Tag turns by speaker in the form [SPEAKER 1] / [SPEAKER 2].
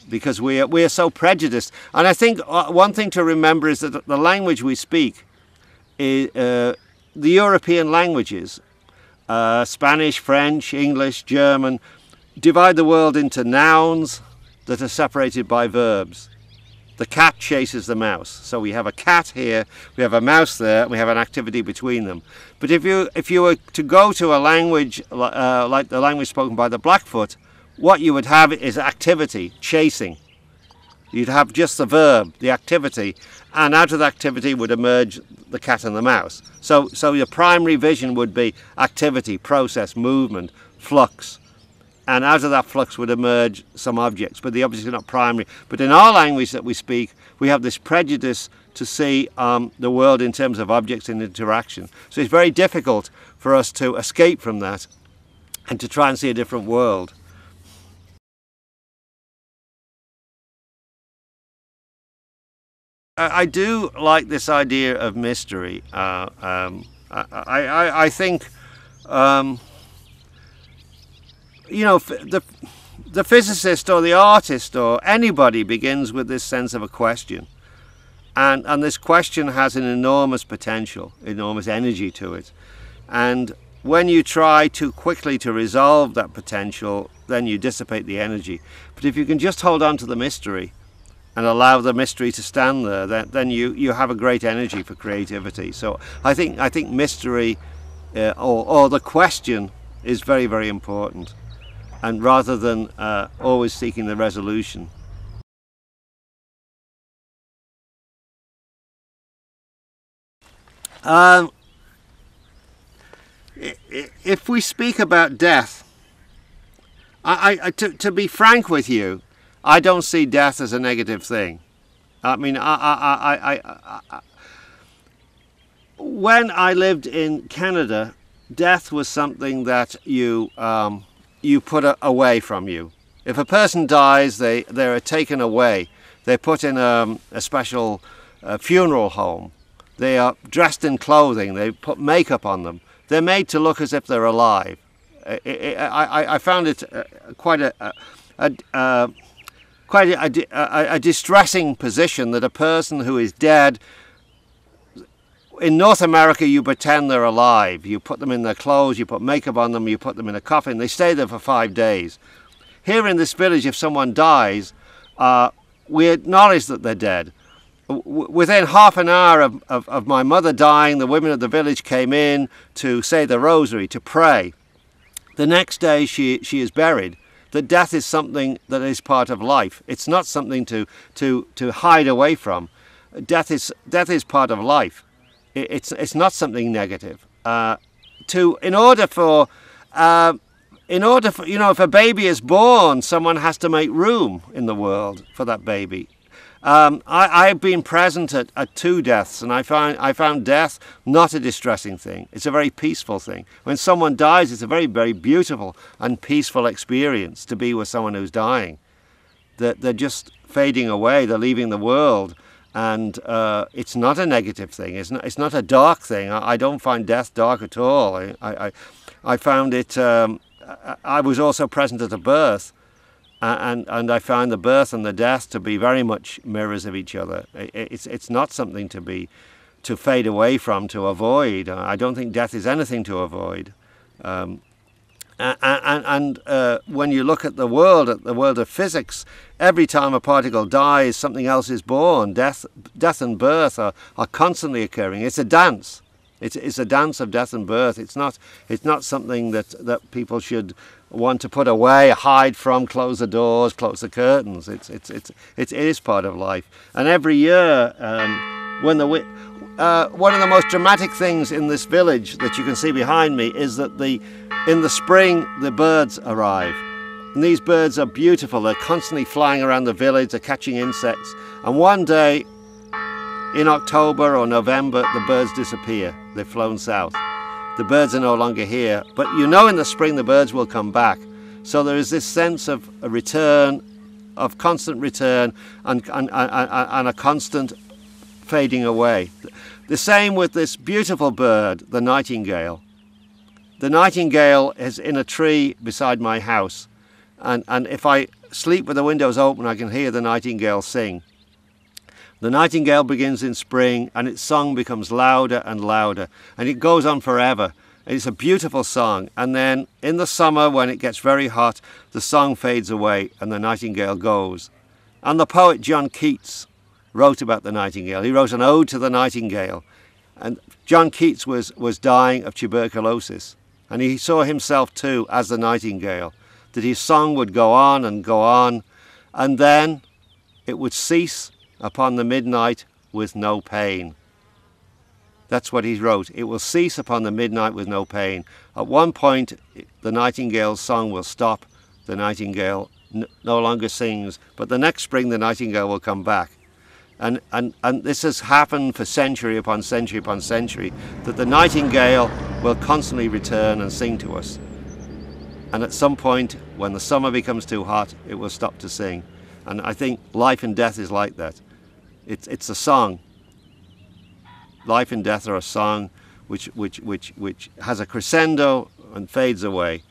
[SPEAKER 1] because we are so prejudiced. And I think one thing to remember is that the language we speak is the European languages, Spanish, French, English, German, divide the world into nouns that are separated by verbs. The cat chases the mouse. So we have a cat here, we have a mouse there, and we have an activity between them. But if you were to go to a language like the language spoken by the Blackfoot, what you would have is activity, chasing. You'd have just the verb, the activity, and out of the activity would emerge the cat and the mouse. So your primary vision would be activity, process, movement, flux. And out of that flux would emerge some objects, but the objects are not primary. But in our language that we speak, we have this prejudice to see the world in terms of objects and interaction. So it's very difficult for us to escape from that and to try and see a different world. I do like this idea of mystery. I think you know, the physicist or the artist or anybody begins with this sense of a question, and this question has an enormous potential, enormous energy to it, and when you try too quickly to resolve that potential, then you dissipate the energy. But if you can just hold on to the mystery and allow the mystery to stand there, then you have a great energy for creativity. So I think mystery or the question is very, very important. And rather than always seeking the resolution. If we speak about death, to be frank with you, I don't see death as a negative thing. I mean, when I lived in Canada, death was something that you put away from you. If a person dies, they are taken away. They're put in a special funeral home. They are dressed in clothing. They put makeup on them. They're made to look as if they're alive. I found it quite a distressing position that a person who is dead. In North America, you pretend they're alive. You put them in their clothes, you put makeup on them, you put them in a coffin. They stay there for 5 days. Here in this village, if someone dies, we acknowledge that they're dead. Within half an hour of my mother dying, the women of the village came in to say the rosary, to pray. The next day, she is buried. That death is something that is part of life. It's not something to hide away from. Death is part of life. It's not something negative. In order for if a baby is born, someone has to make room in the world for that baby. I've been present at 2 deaths, and I found death not a distressing thing. It's a very peaceful thing. When someone dies, it's a very, very beautiful and peaceful experience to be with someone who's dying. They're just fading away. They're leaving the world. And it's not a negative thing. It's not a dark thing. I don't find death dark at all. I found it. I was also present at a birth, and I found the birth and the death to be very much mirrors of each other. It's not something to fade away from, to avoid. I don't think death is anything to avoid. When you look at the world of physics, every time a particle dies, something else is born. Death and birth are constantly occurring. It's a dance. It's a dance of death and birth. It's not something that people should want to put away, hide from, close the doors, close the curtains. It is part of life. And every year, one of the most dramatic things in this village that you can see behind me is that in the spring the birds arrive. And these birds are beautiful. They're constantly flying around the village. They're catching insects. And one day in October or November, the birds disappear. They've flown south. The birds are no longer here. But you know in the spring the birds will come back. So there is this sense of a return, of constant return and a constant fading away. The same with this beautiful bird, the nightingale. The nightingale is in a tree beside my house. And if I sleep with the windows open, I can hear the nightingale sing. The nightingale begins in spring, and its song becomes louder and louder, and it goes on forever. It's a beautiful song. And then in the summer, when it gets very hot, the song fades away and the nightingale goes. And the poet John Keats wrote about the nightingale. He wrote an ode to the nightingale. And John Keats was dying of tuberculosis. And he saw himself too as the nightingale, that his song would go on, and then it would cease upon the midnight with no pain. That's what he wrote. It will cease upon the midnight with no pain. At one point, the nightingale's song will stop. The nightingale no longer sings, but the next spring the nightingale will come back. And this has happened for century upon century upon century, that the nightingale will constantly return and sing to us. And at some point, when the summer becomes too hot, it will stop to sing. And I think life and death is like that. It's a song. Life and death are a song which has a crescendo and fades away.